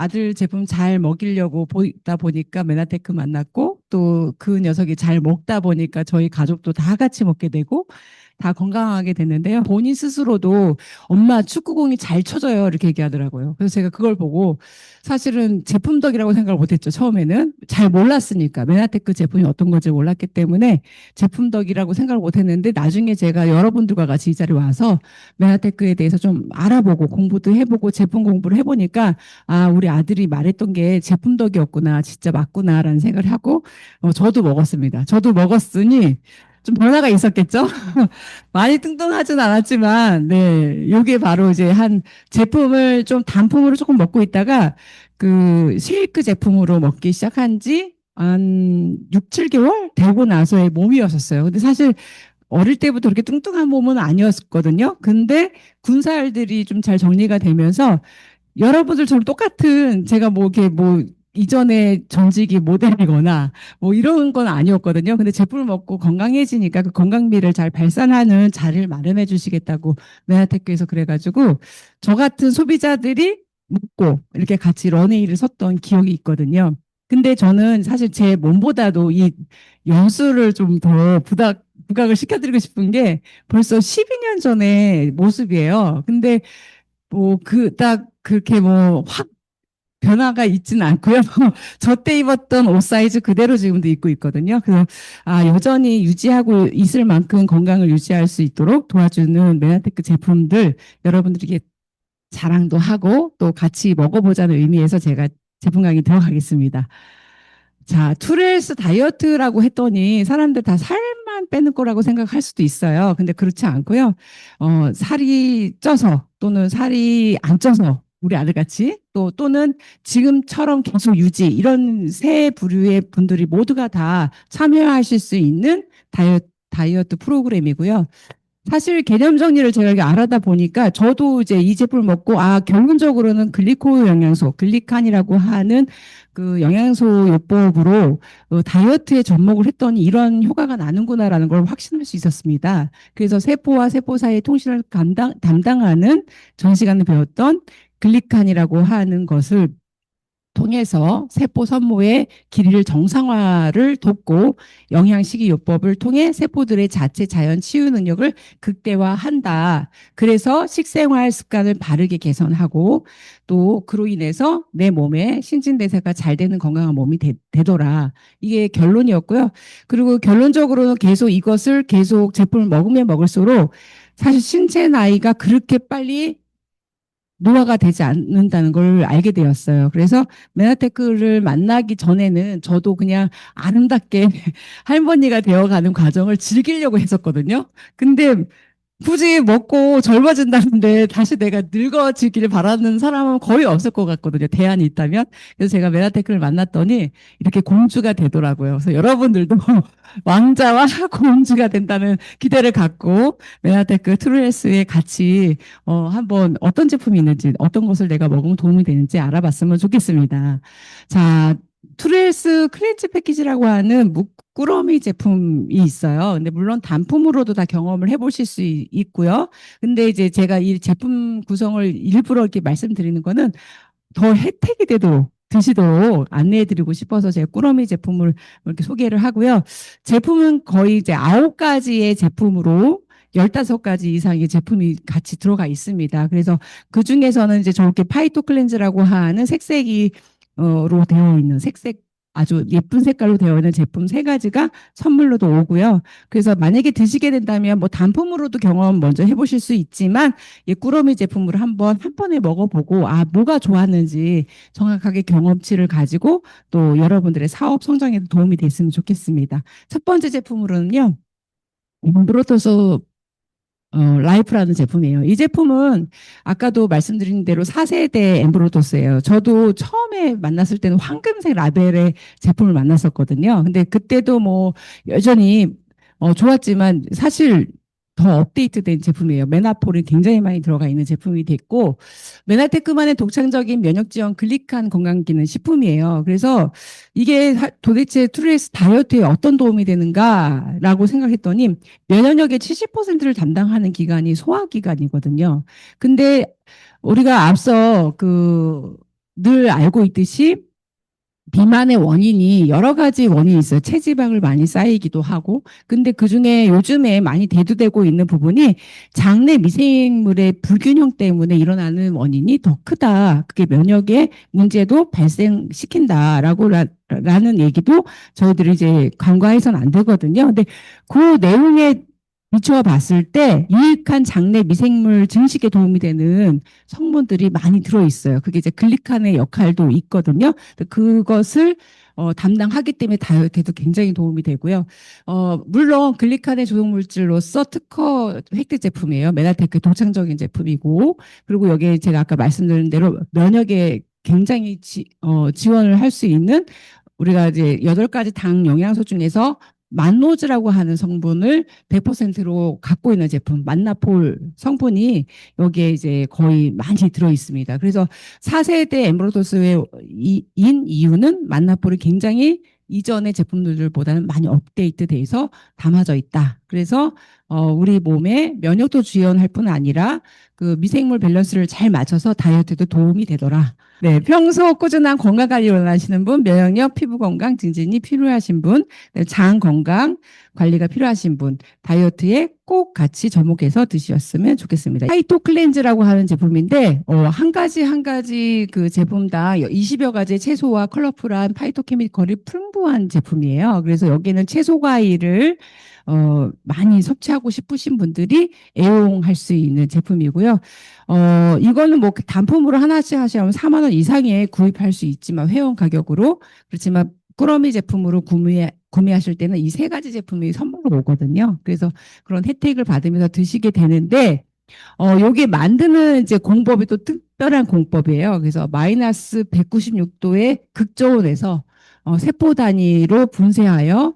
아들 제품 잘 먹이려고 보다 보니까 메나테크 만났고 또 그 녀석이 잘 먹다 보니까 저희 가족도 다 같이 먹게 되고 다 건강하게 됐는데요. 본인 스스로도 엄마 축구공이 잘 쳐져요 이렇게 얘기하더라고요. 그래서 제가 그걸 보고 사실은 제품 덕이라고 생각을 못했죠. 처음에는 잘 몰랐으니까 메나테크 제품이 어떤 건지 몰랐기 때문에 제품 덕이라고 생각을 못했는데 나중에 제가 여러분들과 같이 이 자리에 와서 메나테크에 대해서 좀 알아보고 공부도 해보고 제품 공부를 해보니까 아 우리 아들이 말했던 게 제품 덕이었구나 진짜 맞구나라는 생각을 하고 저도 먹었습니다. 저도 먹었으니 좀 변화가 있었겠죠? 많이 뚱뚱하진 않았지만, 네, 요게 바로 이제 한 제품을 좀 단품으로 조금 먹고 있다가 그 쉐이크 제품으로 먹기 시작한 지 한 6, 7개월 되고 나서의 몸이었었어요. 근데 사실 어릴 때부터 그렇게 뚱뚱한 몸은 아니었거든요. 근데 군살들이 좀 잘 정리가 되면서 여러분들처럼 똑같은 제가 뭐 이렇게 뭐 이전에 전직이 모델이거나 뭐 이런 건 아니었거든요. 근데 제품을 먹고 건강해지니까 그 건강미를 잘 발산하는 자리를 마련해 주시겠다고 메아테크에서 그래가지고 저 같은 소비자들이 먹고 이렇게 같이 런웨이를 섰던 기억이 있거든요. 근데 저는 사실 제 몸보다도 이 연수를 좀 더 부각을 시켜드리고 싶은 게 벌써 12년 전의 모습이에요. 근데 뭐 딱 그렇게 뭐 확 변화가 있지는 않고요. 저 때 입었던 옷 사이즈 그대로 지금도 입고 있거든요. 그래서 아 여전히 유지하고 있을 만큼 건강을 유지할 수 있도록 도와주는 메나테크 제품들 여러분들에게 자랑도 하고 또 같이 먹어보자는 의미에서 제가 제품 강의 들어가겠습니다. 자, 투레일스 다이어트라고 했더니 사람들 다 살만 빼는 거라고 생각할 수도 있어요. 근데 그렇지 않고요. 살이 쪄서 또는 살이 안 쪄서 우리 아들같이 또는 지금처럼 계속 유지 이런 세 부류의 분들이 모두가 다 참여하실 수 있는 다이어트 프로그램이고요. 사실 개념 정리를 제가 이렇게 알아다 보니까 저도 이제 이 제품을 먹고 아 결론적으로는 글리코 영양소, 글리칸이라고 하는 그 영양소 요법으로 다이어트에 접목을 했더니 이런 효과가 나는구나라는 걸 확신할 수 있었습니다. 그래서 세포와 세포 사이의 통신을 담당하는 전 시간에 배웠던 글리칸이라고 하는 것을 통해서 세포 선모의 길이를 정상화를 돕고 영양식이요법을 통해 세포들의 자체 자연 치유 능력을 극대화한다. 그래서 식생활 습관을 바르게 개선하고 또 그로 인해서 내 몸에 신진대사가 잘 되는 건강한 몸이 되더라. 이게 결론이었고요. 그리고 결론적으로는 계속 이것을 계속 제품을 먹으면 먹을수록 사실 신체 나이가 그렇게 빨리 노화가 되지 않는다는 걸 알게 되었어요. 그래서 메나테크를 만나기 전에는 저도 그냥 아름답게 할머니가 되어가는 과정을 즐기려고 했었거든요. 근데 굳이 먹고 젊어진다는데 다시 내가 늙어지기를 바라는 사람은 거의 없을 것 같거든요. 대안이 있다면. 그래서 제가 메나테크를 만났더니 이렇게 공주가 되더라고요. 그래서 여러분들도 왕자와 공주가 된다는 기대를 갖고 메나테크 트루헬스에 같이 한번 어떤 제품이 있는지 어떤 것을 내가 먹으면 도움이 되는지 알아봤으면 좋겠습니다. 자, 트루헬스 클렌즈 패키지라고 하는 꾸러미 제품이 있어요. 근데 물론 단품으로도 다 경험을 해보실 수 있고요. 근데 이제 제가 이 제품 구성을 일부러 이렇게 말씀드리는 거는 더 혜택이 돼도 드시도록 안내해드리고 싶어서 제가 꾸러미 제품을 이렇게 소개를 하고요. 제품은 거의 이제 9가지의 제품으로 15가지 이상의 제품이 같이 들어가 있습니다. 그래서 그 중에서는 이제 저렇게 파이토 클렌즈라고 하는 색색이 로 되어 있는 색색 아주 예쁜 색깔로 되어 있는 제품 3가지가 선물로도 오고요. 그래서 만약에 드시게 된다면 뭐 단품으로도 경험 먼저 해보실 수 있지만 이 꾸러미 제품으로 한번 한 번에 먹어보고 아 뭐가 좋았는지 정확하게 경험치를 가지고 또 여러분들의 사업 성장에도 도움이 됐으면 좋겠습니다. 첫 번째 제품으로는요. 브로토스 라이프라는 제품이에요. 이 제품은 아까도 말씀드린 대로 4세대 엠브로토스예요. 저도 처음에 만났을 때는 황금색 라벨의 제품을 만났었거든요. 근데 그때도 뭐 여전히 좋았지만 사실 더 업데이트된 제품이에요. 메나폴이 굉장히 많이 들어가 있는 제품이 됐고 메나테크만의 독창적인 면역 지원 글리칸 건강기능 식품이에요. 그래서 이게 도대체 트루에스 다이어트에 어떤 도움이 되는가라고 생각했더니 면역력의 70%를 담당하는 기관이 소화기관이거든요. 근데 우리가 앞서 그 늘 알고 있듯이 비만의 원인이 여러 가지 원인이 있어요. 체지방을 많이 쌓이기도 하고. 근데 그중에 요즘에 많이 대두되고 있는 부분이 장내 미생물의 불균형 때문에 일어나는 원인이 더 크다. 그게 면역에 문제도 발생시킨다라고 라는 얘기도 저희들이 이제 간과해서는 안 되거든요. 근데 그 내용에 비추어 봤을 때 유익한 장내 미생물 증식에 도움이 되는 성분들이 많이 들어있어요. 그게 이제 글리칸의 역할도 있거든요. 그것을 담당하기 때문에 다이어트에도 굉장히 도움이 되고요. 물론 글리칸의 조성물질로서 특허 획득 제품이에요. 메나테크 독창적인 제품이고, 그리고 여기에 제가 아까 말씀드린 대로 면역에 굉장히 지원을 할 수 있는 우리가 이제 8가지 당 영양소 중에서 만노즈라고 하는 성분을 100%로 갖고 있는 제품, 만나폴 성분이 여기에 이제 거의 많이 들어 있습니다. 그래서 4세대 엠브로도스의 인 이유는 만나폴이 굉장히 이전의 제품들보다는 많이 업데이트돼서 담아져 있다. 그래서 우리 몸에 면역도 지원할 뿐 아니라 그 미생물 밸런스를 잘 맞춰서 다이어트에도 도움이 되더라. 네, 평소 꾸준한 건강 관리 원하시는 분, 면역력, 피부 건강 증진이 필요하신 분, 장 건강 관리가 필요하신 분, 다이어트에 꼭 같이 접목해서 드셨으면 좋겠습니다. 파이토 클렌즈라고 하는 제품인데, 한 가지 한 가지 그 제품 다 20여 가지의 채소와 컬러풀한 파이토 케미컬이 풍부한 제품이에요. 그래서 여기는 채소 과일을 많이 섭취하고 싶으신 분들이 애용할 수 있는 제품이고요. 이거는 뭐 단품으로 하나씩 하시면 4만 원 이상에 구입할 수 있지만 회원 가격으로 그렇지만 꾸러미 제품으로 구매하실 때는 이 3가지 제품이 선물로 오거든요. 그래서 그런 혜택을 받으면서 드시게 되는데 여기 만드는 이제 공법이 또 특별한 공법이에요. 그래서 마이너스 196도의 극저온에서 세포 단위로 분쇄하여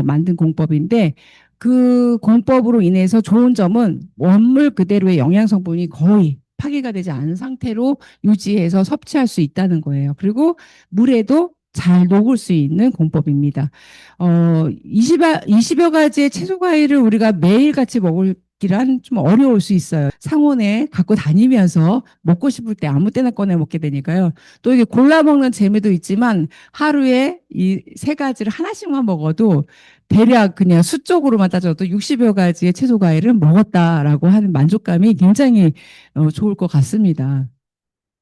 만든 공법인데 그 공법으로 인해서 좋은 점은 원물 그대로의 영양 성분이 거의 파괴가 되지 않은 상태로 유지해서 섭취할 수 있다는 거예요. 그리고 물에도 잘 녹을 수 있는 공법입니다. 20여 가지의 채소 과일을 우리가 매일같이 먹기란 좀 어려울 수 있어요. 상온에 갖고 다니면서 먹고 싶을 때 아무 때나 꺼내 먹게 되니까요. 또 이게 골라 먹는 재미도 있지만 하루에 이 3가지를 하나씩만 먹어도 대략 그냥 수적으로만 따져도 60여 가지의 채소 과일을 먹었다라고 하는 만족감이 굉장히 좋을 것 같습니다.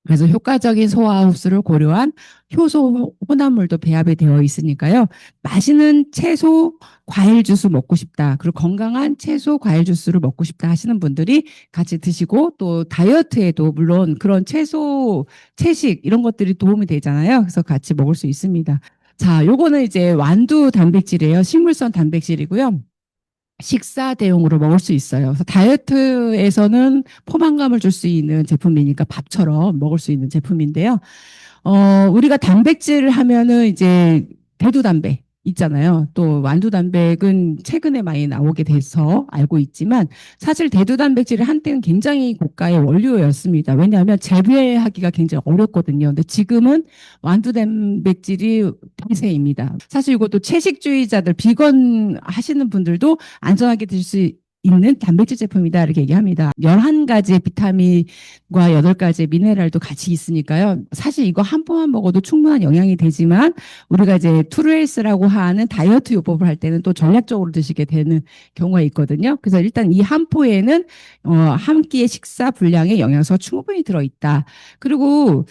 그래서 효과적인 소화 흡수를 고려한 효소 혼합물도 배합이 되어 있으니까요. 맛있는 채소 과일 주스 먹고 싶다. 그리고 건강한 채소 과일 주스를 먹고 싶다 하시는 분들이 같이 드시고 또 다이어트에도 물론 그런 채소, 채식 이런 것들이 도움이 되잖아요. 그래서 같이 먹을 수 있습니다. 자, 요거는 이제 완두 단백질이에요. 식물성 단백질이고요. 식사 대용으로 먹을 수 있어요. 그래서 다이어트에서는 포만감을 줄 수 있는 제품이니까 밥처럼 먹을 수 있는 제품인데요. 우리가 단백질 하면은 이제 대두단백 있잖아요. 또 완두단백은 최근에 많이 나오게 돼서 알고 있지만 사실 대두단백질이 한때는 굉장히 고가의 원료였습니다. 왜냐하면 재배하기가 굉장히 어렵거든요. 근데 지금은 완두단백질이 대세입니다. 사실 이것도 채식주의자들, 비건 하시는 분들도 안전하게 드실 수 있는 단백질 제품이다 이렇게 얘기합니다. 11가지의 비타민과 8가지의 미네랄도 같이 있으니까요. 사실 이거 한 포만 먹어도 충분한 영양이 되지만 우리가 이제 투르헬스라고 하는 다이어트 요법을 할 때는 또 전략적으로 드시게 되는 경우가 있거든요. 그래서 일단 이 한 포에는 한 끼의 식사 분량의 영양소가 충분히 들어있다. 그리고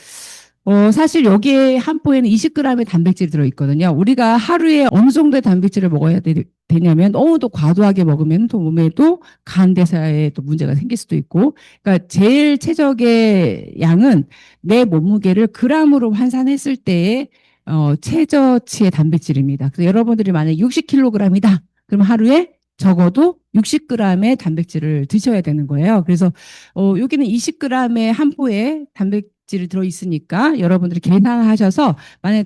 사실 여기에 한 포에는 20g의 단백질이 들어있거든요. 우리가 하루에 어느 정도의 단백질을 먹어야 되냐면 너무 또 과도하게 먹으면 또 몸에도 간 대사에 또 문제가 생길 수도 있고, 그러니까 제일 최적의 양은 내 몸무게를 g으로 환산했을 때의 최저치의 단백질입니다. 그래서 여러분들이 만약에 60kg이다. 그럼 하루에 적어도 60g의 단백질을 드셔야 되는 거예요. 그래서 여기는 20g의 한 포에 단백질이 들어있으니까 여러분들이 계산하셔서 만약에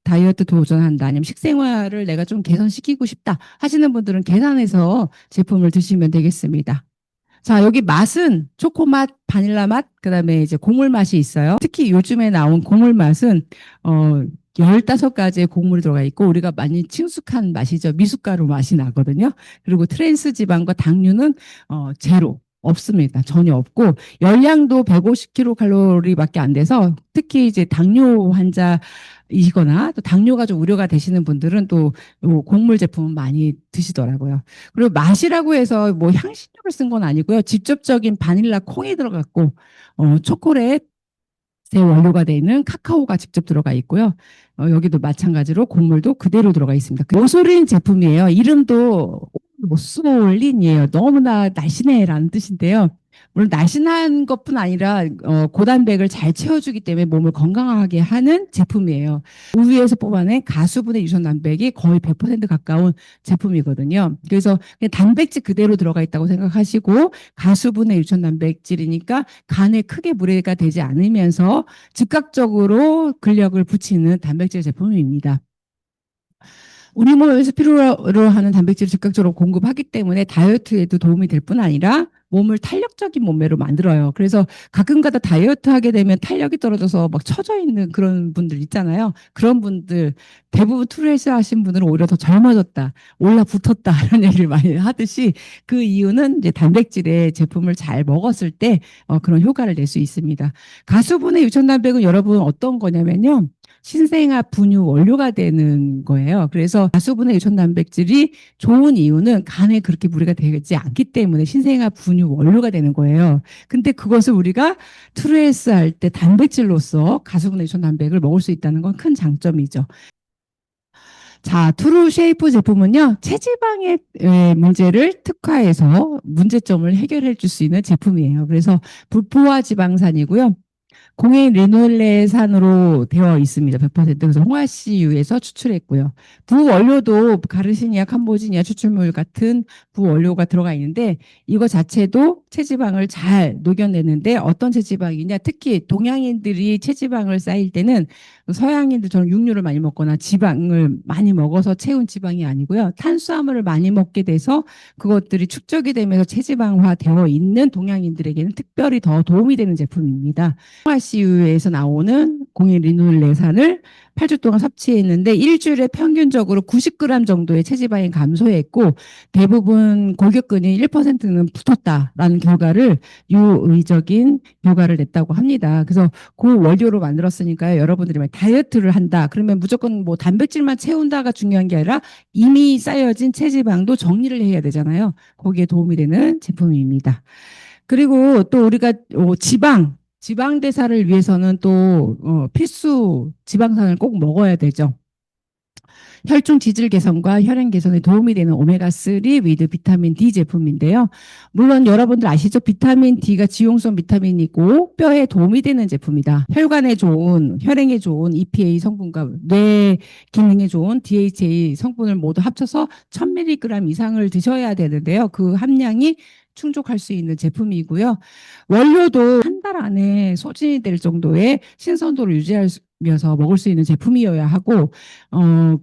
다이어트 도전한다 아니면 식생활을 내가 좀 개선시키고 싶다 하시는 분들은 계산해서 제품을 드시면 되겠습니다. 자, 여기 맛은 초코맛, 바닐라 맛, 그다음에 이제 곡물 맛이 있어요. 특히 요즘에 나온 곡물 맛은 15가지의 곡물이 들어가 있고 우리가 많이 친숙한 맛이죠. 미숫가루 맛이 나거든요. 그리고 트랜스 지방과 당류는 제로. 없습니다. 전혀 없고 열량도 150kcal 밖에 안 돼서 특히 이제 당뇨 환자이거나 또 당뇨가 좀 우려가 되시는 분들은 또 요 곡물 제품은 많이 드시더라고요. 그리고 맛이라고 해서 뭐 향신료를 쓴 건 아니고요. 직접적인 바닐라 콩이 들어갔고 초콜릿 제 원료가 되어 있는 카카오가 직접 들어가 있고요. 여기도 마찬가지로 곡물도 그대로 들어가 있습니다. 모솔린 제품이에요. 이름도 모솔린이에요. 너무나 날씬해라는 뜻인데요. 물론 날씬한 것뿐 아니라 고단백을 잘 채워주기 때문에 몸을 건강하게 하는 제품이에요. 우유에서 뽑아낸 가수분해 유전 단백이 거의 100% 가까운 제품이거든요. 그래서 그냥 단백질 그대로 들어가 있다고 생각하시고 가수분해 유전 단백질이니까 간에 크게 무리가 되지 않으면서 즉각적으로 근력을 붙이는 단백질 제품입니다. 우리 몸에서 필요로 하는 단백질을 즉각적으로 공급하기 때문에 다이어트에도 도움이 될 뿐 아니라 몸을 탄력적인 몸매로 만들어요. 그래서 가끔가다 다이어트 하게 되면 탄력이 떨어져서 막 처져 있는 그런 분들 있잖아요. 그런 분들 대부분 투레스 하신 분들은 오히려 더 젊어졌다, 올라붙었다 이런 얘기를 많이 하듯이 그 이유는 이제 단백질의 제품을 잘 먹었을 때 그런 효과를 낼 수 있습니다. 가수분해 유전단백은 여러분 어떤 거냐면요. 신생아 분유 원료가 되는 거예요. 그래서 가수분해 유전 단백질이 좋은 이유는 간에 그렇게 무리가 되지 않기 때문에 신생아 분유 원료가 되는 거예요. 근데 그것을 우리가 트루에스 할 때 단백질로서 가수분해 유전 단백을 먹을 수 있다는 건 큰 장점이죠. 자, 트루 쉐이프 제품은요, 체지방의 문제를 특화해서 문제점을 해결해 줄 수 있는 제품이에요. 그래서 불포화 지방산이고요. 공해인 리놀레산으로 되어 있습니다. 100%. 그래서 홍화씨유에서 추출했고요. 부원료도 가르시니아, 캄보지니아 추출물 같은 부원료가 들어가 있는데 이거 자체도 체지방을 잘 녹여내는데 어떤 체지방이냐 특히 동양인들이 체지방을 쌓일 때는 서양인들처럼 육류를 많이 먹거나 지방을 많이 먹어서 채운 지방이 아니고요. 탄수화물을 많이 먹게 돼서 그것들이 축적이 되면서 체지방화 되어 있는 동양인들에게는 특별히 더 도움이 되는 제품입니다. ICU에서 나오는 공인 리놀레산을 8주 동안 섭취했는데 일주일에 평균적으로 90g 정도의 체지방이 감소했고 대부분 골격근이 1%는 붙었다라는 결과를 유의적인 결과를 냈다고 합니다. 그래서 그 원료로 만들었으니까요. 여러분들이 만약 다이어트를 한다. 그러면 무조건 뭐 단백질만 채운다가 중요한 게 아니라 이미 쌓여진 체지방도 정리를 해야 되잖아요. 거기에 도움이 되는 제품입니다. 그리고 또 우리가 지방 대사를 위해서는 또 필수 지방산을 꼭 먹어야 되죠. 혈중 지질 개선과 혈행 개선에 도움이 되는 오메가3 위드 비타민 D 제품인데요. 물론 여러분들 아시죠? 비타민 D가 지용성 비타민이고 뼈에 도움이 되는 제품이다. 혈관에 좋은, 혈행에 좋은 EPA 성분과 뇌 기능에 좋은 DHA 성분을 모두 합쳐서 1000mg 이상을 드셔야 되는데요. 그 함량이 충족할 수 있는 제품이고요. 원료도 한 달 안에 소진이 될 정도의 신선도를 유지하면서 먹을 수 있는 제품이어야 하고,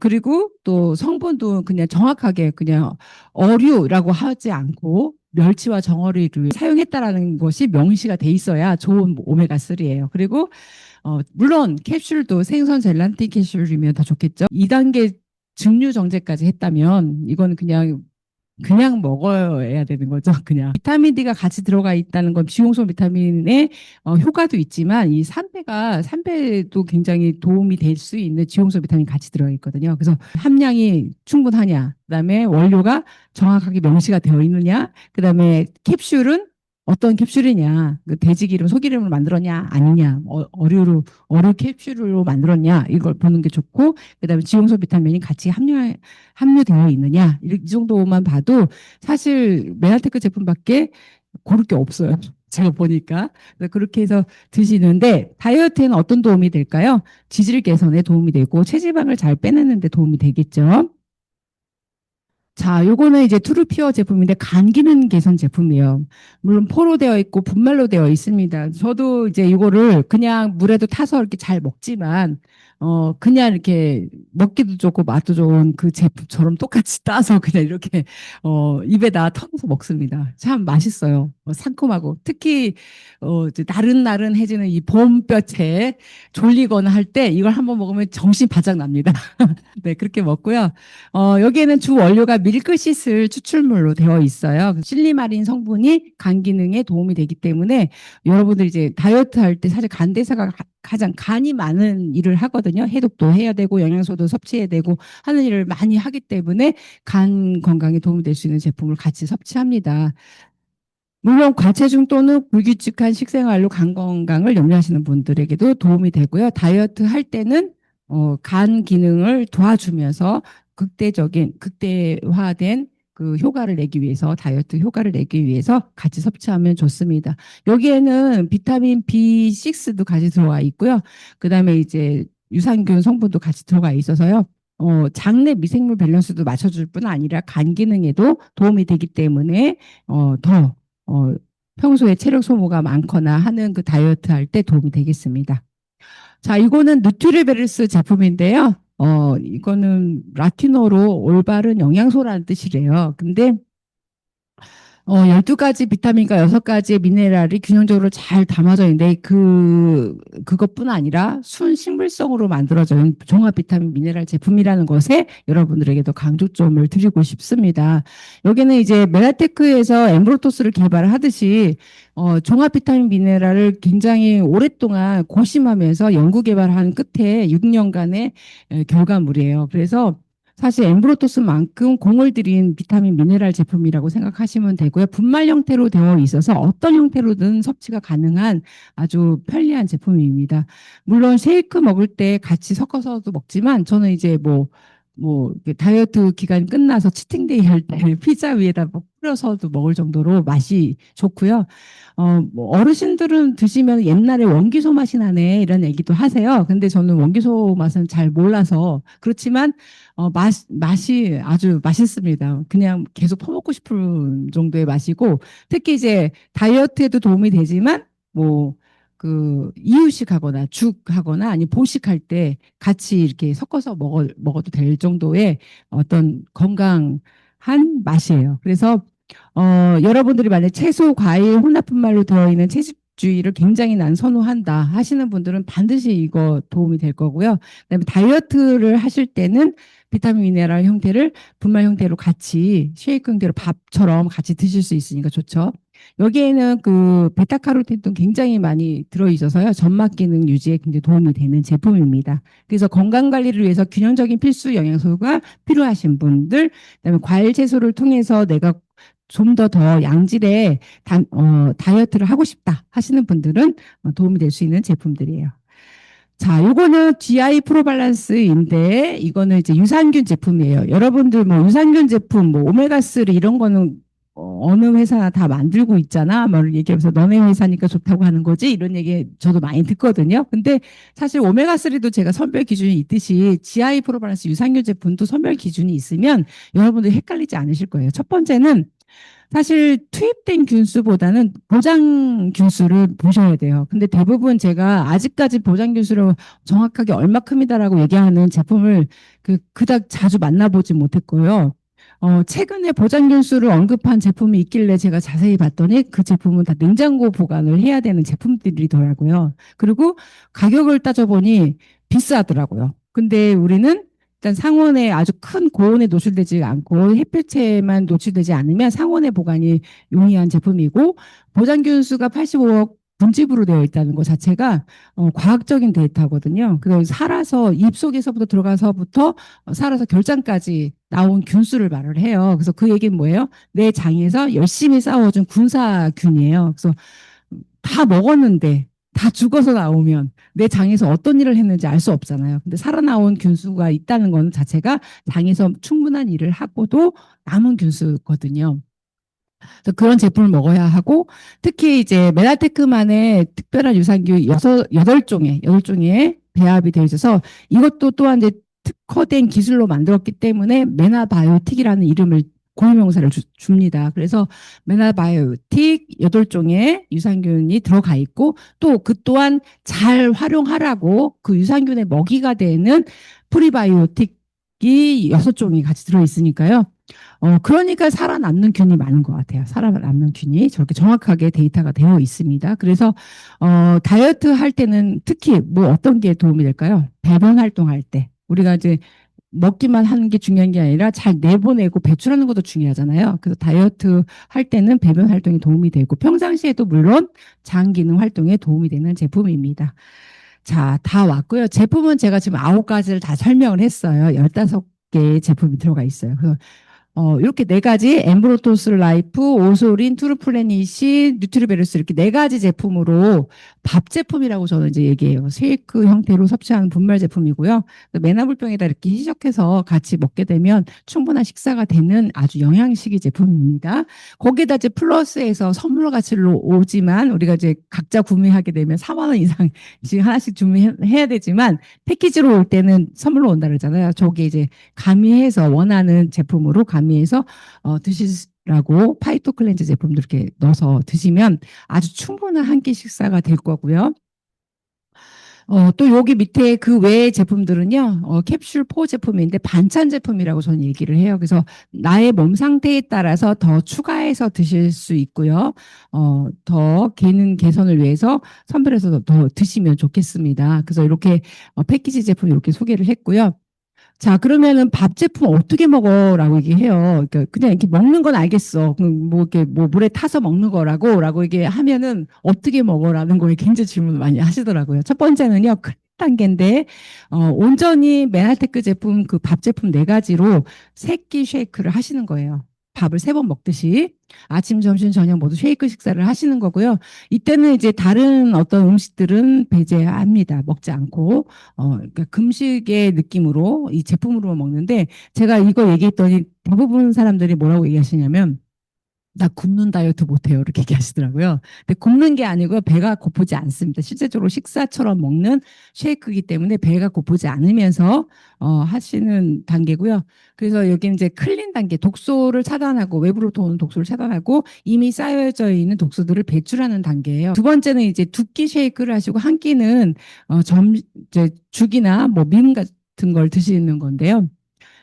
그리고 또 성분도 그냥 정확하게 그냥 어류라고 하지 않고 멸치와 정어리를 사용했다라는 것이 명시가 돼 있어야 좋은 오메가3예요. 그리고 물론 캡슐도 생선 젤란틴 캡슐이면 더 좋겠죠. 2단계 증류 정제까지 했다면 이건 그냥 먹어야 되는 거죠. 그냥 비타민 D가 같이 들어가 있다는 건 지용성 비타민의 효과도 있지만 이 삼배도 굉장히 도움이 될 수 있는 지용성 비타민 같이 들어가 있거든요. 그래서 함량이 충분하냐, 그다음에 원료가 정확하게 명시가 되어 있느냐, 그다음에 캡슐은 어떤 캡슐이냐, 그 돼지기름, 소기름을 만들었냐, 아니냐, 어류 캡슐로 만들었냐, 이걸 보는 게 좋고, 그다음에 지용성 비타민이 같이 함유되어 있느냐, 이 정도만 봐도 사실 메나테크 제품밖에 고를 게 없어요. 제가 보니까. 그래서 그렇게 해서 드시는데, 다이어트에는 어떤 도움이 될까요? 지질 개선에 도움이 되고, 체지방을 잘 빼내는 데 도움이 되겠죠. 자, 요거는 이제 트루피어 제품인데 간 기능 개선 제품이에요. 물론 포로 되어 있고 분말로 되어 있습니다. 저도 이제 이거를 그냥 물에도 타서 이렇게 잘 먹지만 그냥 이렇게 먹기도 좋고 맛도 좋은 그 제품처럼 똑같이 따서 그냥 이렇게 입에다 터서 먹습니다. 참 맛있어요. 상큼하고 특히 이제 나른나른해지는 이 봄볕에 졸리거나 할 때 이걸 한번 먹으면 정신 바짝 납니다. 네, 그렇게 먹고요. 여기에는 주 원료가 밀크시슬 추출물로 되어 있어요. 실리마린 성분이 간 기능에 도움이 되기 때문에 여러분들 이제 다이어트 할 때 사실 간대사가 가장 간이 많은 일을 하거든요. 해독도 해야 되고 영양소도 섭취해야 되고 하는 일을 많이 하기 때문에 간 건강에 도움이 될 수 있는 제품을 같이 섭취합니다. 물론 과체중 또는 불규칙한 식생활로 간 건강을 염려하시는 분들에게도 도움이 되고요. 다이어트 할 때는 간 기능을 도와주면서 극대화된 그 효과를 내기 위해서 다이어트 효과를 내기 위해서 같이 섭취하면 좋습니다. 여기에는 비타민 B6도 같이 들어가 있고요. 그다음에 이제 유산균 성분도 같이 들어가 있어서요. 장내 미생물 밸런스도 맞춰줄 뿐 아니라 간 기능에도 도움이 되기 때문에 더 평소에 체력 소모가 많거나 하는 그 다이어트 할 때 도움이 되겠습니다. 자, 이거는 누트리베르스 제품인데요. 이거는 라틴어로 올바른 영양소라는 뜻이래요. 근데 12가지 비타민과 6가지의 미네랄이 균형적으로 잘 담아져 있는데, 그것뿐 아니라 순식물성으로 만들어진 종합 비타민 미네랄 제품이라는 것에 여러분들에게도 강조점을 드리고 싶습니다. 여기는 이제 메라테크에서 엠브로토스를 개발하듯이, 종합 비타민 미네랄을 굉장히 오랫동안 고심하면서 연구 개발한 끝에 6년간의 결과물이에요. 그래서 사실 엠브로토스만큼 공을 들인 비타민 미네랄 제품이라고 생각하시면 되고요. 분말 형태로 되어 있어서 어떤 형태로든 섭취가 가능한 아주 편리한 제품입니다. 물론 쉐이크 먹을 때 같이 섞어서도 먹지만 저는 이제 다이어트 기간 끝나서 치팅데이 할 때 피자 위에다 뿌려서도 먹을 정도로 맛이 좋고요. 어르신들은 드시면 옛날에 원기소 맛이 나네 이런 얘기도 하세요. 근데 저는 원기소 맛은 잘 몰라서 그렇지만 맛이 아주 맛있습니다. 그냥 계속 퍼먹고 싶은 정도의 맛이고 특히 이제 다이어트에도 도움이 되지만 이유식 하거나 죽 하거나 아니 보식할 때 같이 이렇게 섞어서 먹어도 될 정도의 어떤 건강한 맛이에요. 그래서 여러분들이 만약 채소, 과일, 혼합 분말로 되어 있는 채식주의를 굉장히 난 선호한다 하시는 분들은 반드시 이거 도움이 될 거고요. 그다음에 다이어트를 하실 때는 비타민 미네랄 형태를 분말 형태로 같이 쉐이크 형태로 밥처럼 같이 드실 수 있으니까 좋죠. 여기에는 그 베타카로틴도 굉장히 많이 들어있어서요. 점막 기능 유지에 굉장히 도움이 되는 제품입니다. 그래서 건강 관리를 위해서 균형적인 필수 영양소가 필요하신 분들, 그다음에 과일 채소를 통해서 내가 좀 더 양질의 다이어트를 하고 싶다 하시는 분들은 도움이 될 수 있는 제품들이에요. 자, 요거는 GI 프로밸런스인데 이거는 이제 유산균 제품이에요. 여러분들 뭐 유산균 제품, 뭐 오메가3 이런 거는 어느 회사나 다 만들고 있잖아. 뭐 얘기하면서 너네 회사니까 좋다고 하는 거지. 이런 얘기 저도 많이 듣거든요. 근데 사실 오메가3도 제가 선별 기준이 있듯이 GI 프로밸런스 유산균 제품도 선별 기준이 있으면 여러분들 헷갈리지 않으실 거예요. 첫 번째는 사실 투입된 균수보다는 보장 균수를 보셔야 돼요. 근데 대부분 제가 아직까지 보장 균수를 정확하게 얼마큼이다라고 얘기하는 제품을 그닥 자주 만나보지 못했고요. 최근에 보장 균수를 언급한 제품이 있길래 제가 자세히 봤더니 그 제품은 다 냉장고 보관을 해야 되는 제품들이더라고요. 그리고 가격을 따져보니 비싸더라고요. 근데 우리는 일단 상온에 아주 큰 고온에 노출되지 않고 햇볕에만 노출되지 않으면 상온에 보관이 용이한 제품이고 보장균수가 85억 분집으로 되어 있다는 것 자체가 과학적인 데이터거든요. 그래서 살아서 입속에서부터 들어가서부터 살아서 결장까지 나온 균수를 말을 해요. 그래서 그 얘기는 뭐예요? 내 장에서 열심히 싸워준 군사균이에요. 그래서 다 먹었는데 다 죽어서 나오면 내 장에서 어떤 일을 했는지 알 수 없잖아요. 근데 살아나온 균수가 있다는 건 자체가 장에서 충분한 일을 하고도 남은 균수거든요. 그래서 그런 제품을 먹어야 하고 특히 이제 메라테크만의 특별한 유산균 여덟 종의 배합이 되어 있어서 이것도 또한 이제 특화된 기술로 만들었기 때문에 메나바이오틱이라는 이름을 고유명사를 줍니다. 그래서 메나바이오틱 8종의 유산균이 들어가 있고 또 그 또한 잘 활용하라고 그 유산균의 먹이가 되는 프리바이오틱이 6종이 같이 들어있으니까요. 그러니까 살아남는 균이 많은 것 같아요. 살아남는 균이 저렇게 정확하게 데이터가 되어 있습니다. 그래서, 다이어트 할 때는 특히 뭐 어떤 게 도움이 될까요? 배변 활동할 때. 우리가 이제 먹기만 하는 게 중요한 게 아니라 잘 내보내고 배출하는 것도 중요하잖아요. 그래서 다이어트 할 때는 배변 활동에 도움이 되고 평상시에도 물론 장 기능 활동에 도움이 되는 제품입니다. 자, 다 왔고요. 제품은 제가 지금 9가지를 다 설명을 했어요. 15개의 제품이 들어가 있어요. 그래서 이렇게 네 가지 엠브로토스 라이프, 오소린, 투르플래닛이, 뉴트리베르스 이렇게 네 가지 제품으로 밥 제품이라고 저는 이제 얘기해요. 쉐이크 형태로 섭취하는 분말 제품이고요. 메나불병에다 이렇게 희석해서 같이 먹게 되면 충분한 식사가 되는 아주 영양식이 제품입니다. 거기에다 이제 플러스해서 선물 가치로 오지만 우리가 이제 각자 구매하게 되면 4만 원 이상 지금 하나씩 주문해야 되지만 패키지로 올 때는 선물로 온다 그러잖아요. 저게 이제 가미해서 원하는 제품으로 가미해서 드시라고 파이토 클렌즈 제품도 이렇게 넣어서 드시면 아주 충분한 한 끼 식사가 될 거고요. 또 여기 밑에 그 외의 제품들은요, 캡슐 포 제품인데 반찬 제품이라고 저는 얘기를 해요. 그래서 나의 몸 상태에 따라서 더 추가해서 드실 수 있고요. 더 기능 개선을 위해서 선별해서 더 드시면 좋겠습니다. 그래서 이렇게 패키지 제품 이렇게 소개를 했고요. 자, 그러면은 밥 제품 어떻게 먹어라고 얘기해요. 그러니까 그냥 이렇게 먹는 건 알겠어. 뭐 이렇게 뭐 물에 타서 먹는 거라고 이게 하면은 어떻게 먹어라는 거에 굉장히 질문을 많이 하시더라고요. 첫 번째는요. 큰 단계인데 온전히 메나테크 제품 그 밥 제품 네 가지로 세끼 쉐이크를 하시는 거예요. 밥을 3번 먹듯이 아침, 점심, 저녁 모두 쉐이크 식사를 하시는 거고요. 이때는 이제 다른 어떤 음식들은 배제합니다. 먹지 않고 그러니까 금식의 느낌으로 이 제품으로 먹는데 제가 이거 얘기했더니 대부분 사람들이 뭐라고 얘기하시냐면 나 굶는 다이어트 못해요. 이렇게 얘기하시더라고요. 근데 굶는 게 아니고 배가 고프지 않습니다. 실제적으로 식사처럼 먹는 쉐이크이기 때문에 배가 고프지 않으면서 하시는 단계고요. 그래서 여기는 이제 클린 단계, 독소를 차단하고 외부로부터 오는 독소를 차단하고 이미 쌓여져 있는 독소들을 배출하는 단계예요. 두 번째는 이제 두 끼 쉐이크를 하시고 한 끼는 이제 죽이나 뭐 민 같은 걸 드시는 건데요.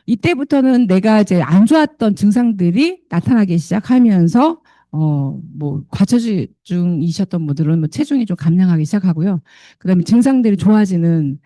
이때부터는 내가 이제 안 좋았던 증상들이 나타나기 시작하면서 뭐 과체중이셨던 분들은 뭐 체중이 좀 감량하기 시작하고요. 그다음에 증상들이 좋아지는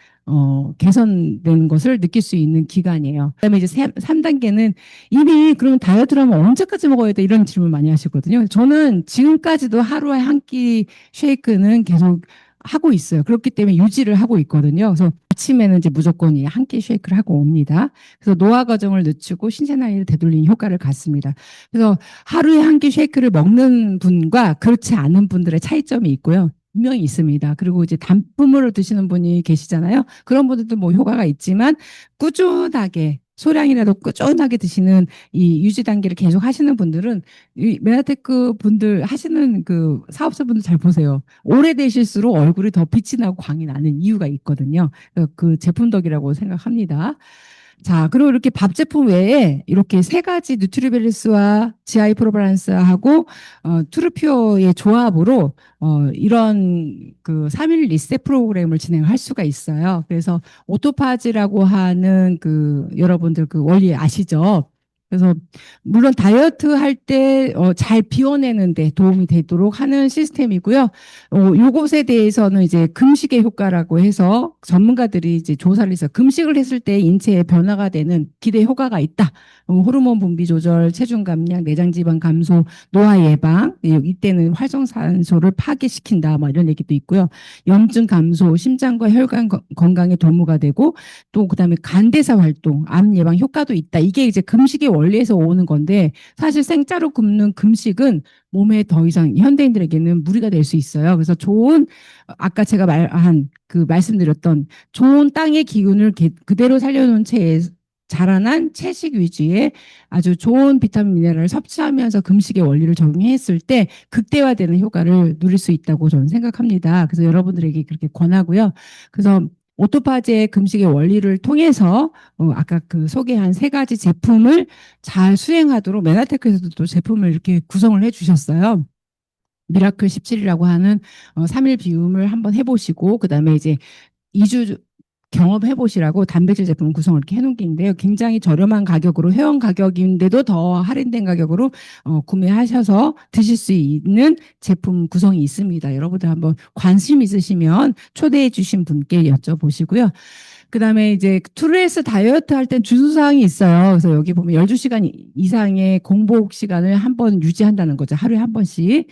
개선되는 것을 느낄 수 있는 기간이에요. 그다음에 이제 3단계는 이미 그러면 다이어트를 하면 언제까지 먹어야 돼? 이런 질문 많이 하시거든요. 저는 지금까지도 하루에 한 끼 쉐이크는 계속 하고 있어요. 그렇기 때문에 유지를 하고 있거든요. 그래서 아침에는 이제 무조건 이 한 끼 쉐이크를 하고 옵니다. 그래서 노화 과정을 늦추고 신체 나이를 되돌리는 효과를 갖습니다. 그래서 하루에 한 끼 쉐이크를 먹는 분과 그렇지 않은 분들의 차이점이 있고요. 분명히 있습니다. 그리고 이제 단품으로 드시는 분이 계시잖아요. 그런 분들도 뭐 효과가 있지만 꾸준하게 소량이라도 꾸준하게 드시는 이 유지 단계를 계속 하시는 분들은 이 메나테크 분들 하시는 그 사업자분들 잘 보세요. 오래되실수록 얼굴이 더 빛이 나고 광이 나는 이유가 있거든요. 그 제품 덕이라고 생각합니다. 자, 그리고 이렇게 밥 제품 외에 이렇게 세 가지 누트리밸리스와 GI 프로바란스하고 투르퓨어의 조합으로 이런 그 3일 리셋 프로그램을 진행할 수가 있어요. 그래서 오토파지라고 하는 그 여러분들 그 원리 아시죠? 그래서 물론 다이어트 할 때 잘 비워내는 데 도움이 되도록 하는 시스템이고요. 요것에 대해서는 이제 금식의 효과라고 해서 전문가들이 이제 조사를 해서 금식을 했을 때 인체에 변화가 되는 기대 효과가 있다. 호르몬 분비 조절, 체중 감량, 내장 지방 감소, 노화 예방, 이때는 활성산소를 파괴시킨다. 뭐 이런 얘기도 있고요. 염증 감소, 심장과 혈관 건강에 도모가 되고 또 그다음에 간대사 활동, 암 예방 효과도 있다. 이게 이제 금식의 원리에서 오는 건데 사실 생짜로 굶는 금식은 몸에 더 이상 현대인들에게는 무리가 될 수 있어요. 그래서 좋은 아까 제가 말씀드렸던 좋은 땅의 기운을 그대로 살려놓은 채에 자라난 채식 위주의 아주 좋은 비타민 미네랄을 섭취하면서 금식의 원리를 적용했을 때 극대화되는 효과를 누릴 수 있다고 저는 생각합니다. 그래서 여러분들에게 그렇게 권하고요. 그래서 오토파지의 금식의 원리를 통해서 아까 그 소개한 세 가지 제품을 잘 수행하도록 메나테크에서도 또 제품을 이렇게 구성을 해주셨어요. 미라클 17이라고 하는 3일 비움을 한번 해보시고 그다음에 이제 2주 경험해 보시라고 단백질 제품 구성을 이렇게 해놓은 게 있는데요. 굉장히 저렴한 가격으로 회원 가격인데도 더 할인된 가격으로 구매하셔서 드실 수 있는 제품 구성이 있습니다. 여러분들 한번 관심 있으시면 초대해 주신 분께 여쭤보시고요. 그다음에 이제 투르에스 다이어트 할 땐 주의사항이 있어요. 그래서 여기 보면 12시간 이상의 공복 시간을 한 번 유지한다는 거죠. 하루에 한 번씩.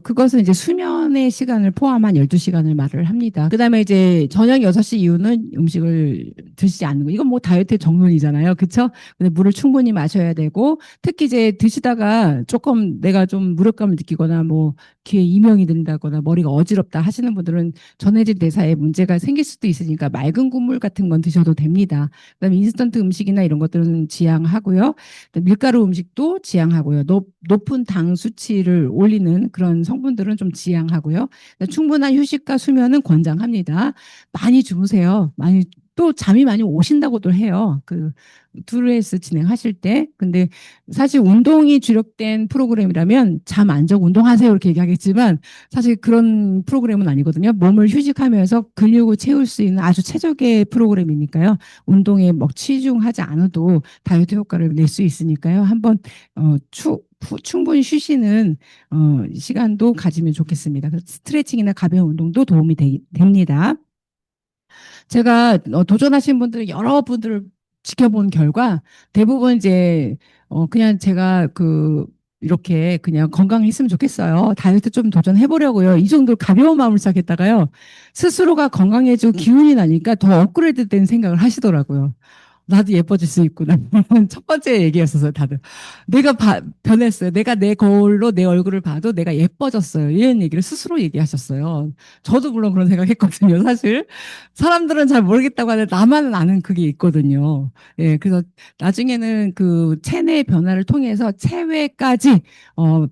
그것은 이제 수면의 시간을 포함한 12시간을 말을 합니다. 그다음에 이제 저녁 6시 이후는 음식을 드시지 않는 거. 이건 뭐 다이어트의 정론이잖아요. 그렇죠? 근데 물을 충분히 마셔야 되고 특히 이제 드시다가 조금 내가 좀 무력감을 느끼거나 뭐 귀에 이명이 든다거나 머리가 어지럽다 하시는 분들은 전해질 대사에 문제가 생길 수도 있으니까 맑은 국물 같은 건 드셔도 됩니다. 그다음에 인스턴트 음식이나 이런 것들은 지양하고요. 밀가루 음식도 지양하고요. 높은 당 수치를 올리는 그런 성분들은 좀 지양하고요. 충분한 휴식과 수면은 권장합니다. 많이 주무세요. 많이 또 잠이 많이 오신다고도 해요. 그 투르에스 진행하실 때. 근데 사실 운동이 주력된 프로그램이라면 잠 안 자고 운동하세요 이렇게 얘기하겠지만 사실 그런 프로그램은 아니거든요. 몸을 휴식하면서 근육을 채울 수 있는 아주 최적의 프로그램이니까요. 운동에 뭐 치중하지 않아도 다이어트 효과를 낼 수 있으니까요. 한번 충분히 쉬시는 시간도 가지면 좋겠습니다. 스트레칭이나 가벼운 운동도 도움이 됩니다. 제가 도전하신 분들 여러 분들을 지켜본 결과 대부분 이제 그냥 제가 이렇게 그냥 건강했으면 좋겠어요. 다이어트 좀 도전해 보려고요. 이 정도 가벼운 마음을 시작했다가요. 스스로가 건강해지고 기운이 나니까 더 업그레이드 된 생각을 하시더라고요. 나도 예뻐질 수 있구나. 첫 번째 얘기였어요, 다들. 내가 변했어요. 내가 내 거울로 내 얼굴을 봐도 내가 예뻐졌어요. 이런 얘기를 스스로 얘기하셨어요. 저도 물론 그런 생각했거든요, 사실. 사람들은 잘 모르겠다고 하는데 나만 아는 그게 있거든요. 예, 그래서 나중에는 그 체내 변화를 통해서 체외까지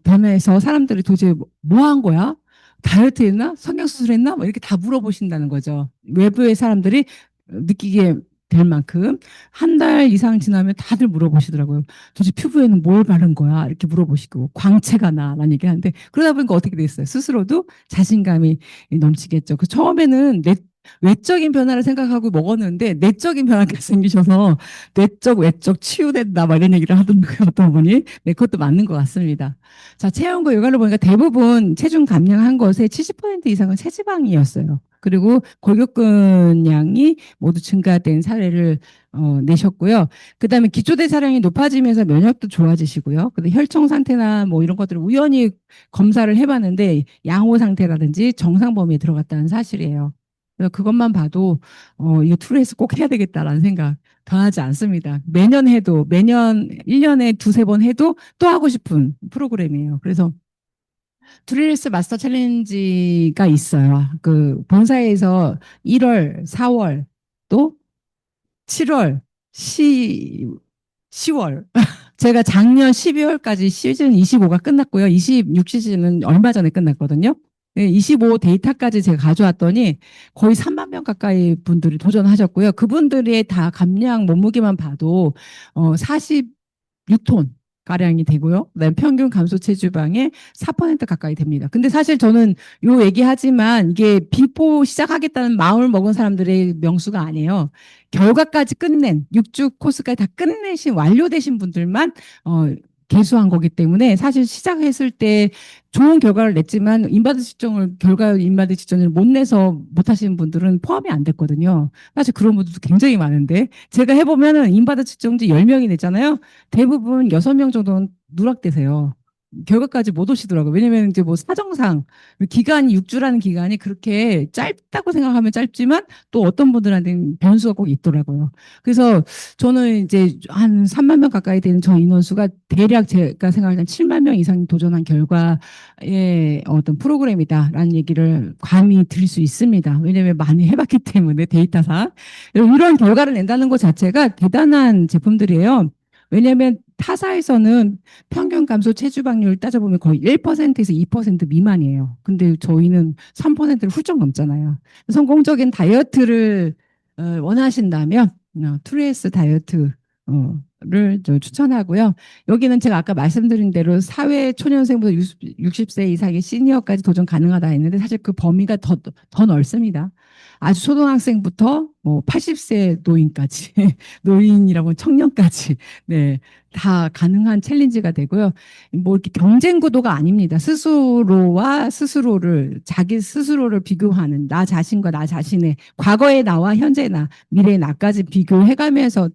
변해서 사람들이 도대체 뭐 한 거야? 다이어트 했나? 성형수술 했나? 뭐 이렇게 다 물어보신다는 거죠. 외부의 사람들이 느끼기에 될 만큼 한 달 이상 지나면 다들 물어보시더라고요. 도대체 피부에는 뭘 바른 거야? 이렇게 물어보시고 광채가 나? 라는 얘기 하는데 그러다 보니까 어떻게 됐어요? 스스로도 자신감이 넘치겠죠. 그 처음에는 외적인 변화를 생각하고 먹었는데 내적인 변화가 생기셔서 내적 외적 치유된다 막 이런 얘기를 하던데 어떤 분이 네, 그것도 맞는 것 같습니다. 자, 체형과 요가를 보니까 대부분 체중 감량한 것의 70% 이상은 체지방이었어요. 그리고 골격근량이 모두 증가된 사례를 내셨고요. 그다음에 기초대사량이 높아지면서 면역도 좋아지시고요. 그다음 혈청 상태나 뭐 이런 것들을 우연히 검사를 해봤는데 양호 상태라든지 정상 범위에 들어갔다는 사실이에요. 그래서 그것만 봐도 이거 투레이스 꼭 해야 되겠다라는 생각 더 하지 않습니다. 매년 해도 매년 1년에 두세 번 해도 또 하고 싶은 프로그램이에요. 그래서 투레이스 마스터 챌린지가 있어요. 그 본사에서 1월, 4월 또 7월, 10월 제가 작년 12월까지 시즌 25가 끝났고요. 26 시즌은 얼마 전에 끝났거든요. 25 데이터까지 제가 가져왔더니 거의 3만 명 가까이 분들이 도전하셨고요. 그분들의 다 감량 몸무게만 봐도 46톤 가량이 되고요. 그다음에 평균 감소 체지방의 4% 가까이 됩니다. 근데 사실 저는 요 얘기하지만 이게 비포 시작하겠다는 마음을 먹은 사람들의 명수가 아니에요. 결과까지 끝낸 6주 코스까지 다 끝내신 완료되신 분들만 개수한 거기 때문에 사실 시작했을 때 좋은 결과를 냈지만 인바디 측정을 결과 인바디 측정을 못 내서 못 하시는 분들은 포함이 안 됐거든요. 사실 그런 분들도 굉장히 많은데 제가 해보면은 인바디 측정지 10명이 냈잖아요. 대부분 6명 정도는 누락되세요. 결과까지 못 오시더라고요. 왜냐면 이제 뭐 사정상 기간이 6주라는 기간이 그렇게 짧다고 생각하면 짧지만 또 어떤 분들한테는 변수가 꼭 있더라고요. 그래서 저는 이제 한 3만 명 가까이 되는 저 인원수가 대략 제가 생각할 땐 7만 명 이상 도전한 결과의 어떤 프로그램이다라는 얘기를 감히 드릴 수 있습니다. 왜냐면 많이 해봤기 때문에 데이터상 이런 결과를 낸다는 것 자체가 대단한 제품들이에요. 왜냐하면 타사에서는 평균 감소 체지방률 따져보면 거의 1%에서 2% 미만이에요. 근데 저희는 3%를 훌쩍 넘잖아요. 성공적인 다이어트를 원하신다면 투레이스 다이어트 를 추천하고요. 여기는 제가 아까 말씀드린 대로 사회 초년생부터 60세 이상의 시니어까지 도전 가능하다 했는데 사실 그 범위가 더 넓습니다. 아주 초등학생부터 뭐 80세 노인까지, 노인이라고 청년까지, 네, 다 가능한 챌린지가 되고요. 뭐 이렇게 경쟁 구도가 아닙니다. 스스로와 스스로를, 자기 스스로를 비교하는 나 자신과 나 자신의 과거의 나와 현재 나, 미래의 나까지 비교해가면서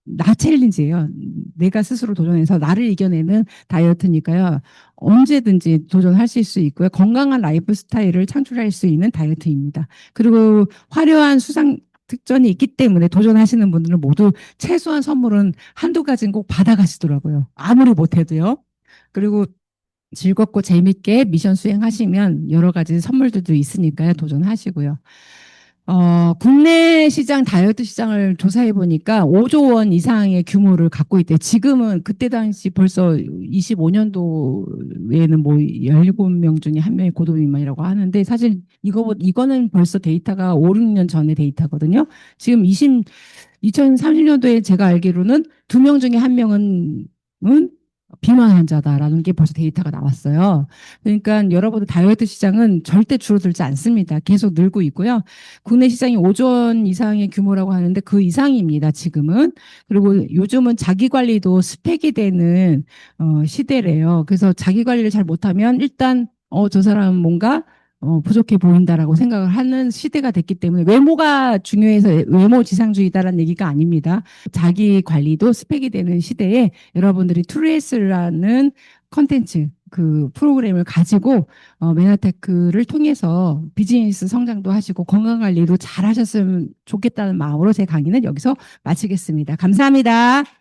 나 챌린지예요. 내가 스스로 도전해서 나를 이겨내는 다이어트니까요. 언제든지 도전하실 수 있고요. 건강한 라이프 스타일을 창출할 수 있는 다이어트입니다. 그리고 화려한 수상 특전이 있기 때문에 도전하시는 분들은 모두 최소한 선물은 한두 가지는 꼭 받아가시더라고요. 아무리 못해도요. 그리고 즐겁고 재밌게 미션 수행하시면 여러 가지 선물들도 있으니까요. 도전하시고요. 국내 시장 다이어트 시장을 조사해 보니까 5조 원 이상의 규모를 갖고 있대요. 지금은 그때 당시 벌써 25년도에는 뭐 17명 중에 한 명이 고도비만이라고 하는데 사실 이거는 벌써 데이터가 5, 6년 전의 데이터거든요. 지금 2030년도에 제가 알기로는 2명 중에 한 명은 비만 환자다라는 게 벌써 데이터가 나왔어요. 그러니까 여러분들 다이어트 시장은 절대 줄어들지 않습니다. 계속 늘고 있고요. 국내 시장이 5조 원 이상의 규모라고 하는데 그 이상입니다. 지금은. 그리고 요즘은 자기 관리도 스펙이 되는 시대래요. 그래서 자기 관리를 잘 못하면 일단 저 사람은 뭔가 부족해 보인다라고 생각을 하는 시대가 됐기 때문에 외모가 중요해서 외모 지상주의다라는 얘기가 아닙니다. 자기 관리도 스펙이 되는 시대에 여러분들이 트루에스라는 컨텐츠 그 프로그램을 가지고 메나테크를 통해서 비즈니스 성장도 하시고 건강 관리도 잘 하셨으면 좋겠다는 마음으로 제 강의는 여기서 마치겠습니다. 감사합니다.